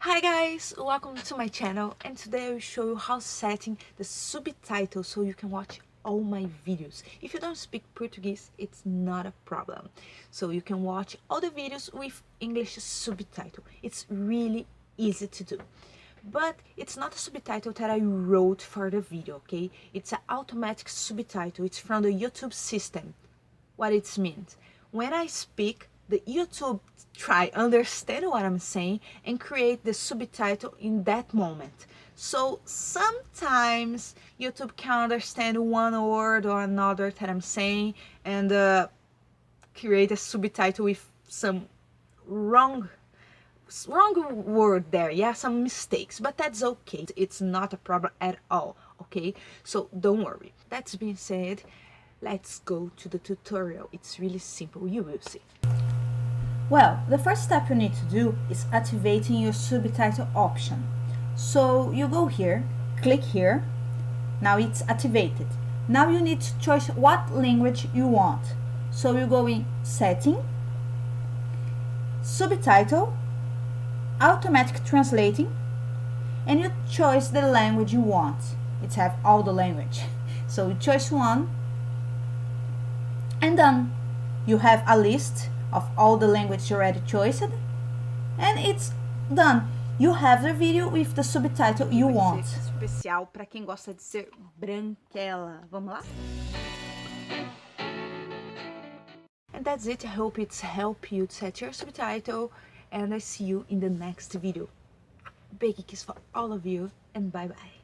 Hi guys, welcome to my channel, and today I will show you how setting the subtitles so you can watch all my videos. If you don't speak Portuguese, it's not a problem. So you can watch all the videos with English subtitle. It's really easy to do. But it's not a subtitle that I wrote for the video, okay? It's an automatic subtitle. It's from the YouTube system. What it means? When I speak, the YouTube try understand what I'm saying and create the subtitle in that moment. So sometimes YouTube can understand one word or another that I'm saying and create a subtitle with some wrong word there, yeah, some mistakes, but that's okay. It's not a problem at all, okay? So don't worry. That being said, let's go to the tutorial. It's really simple, you will see. Well, the first step you need to do is activating your subtitle option. So you go here, click here, now it's activated. Now you need to choose what language you want. So you go in Setting, Subtitle, Automatic Translating, and you choose the language you want. It have all the language. So you choose one, and done. You have a list of all the languages you already chosen, and it's done. You have the video with the subtitle you want. Especial para quem gosta de ser branquela. Vamos lá? And that's it. I hope it's helped you to set your subtitle, and I see you in the next video. Big kiss for all of you, and bye bye.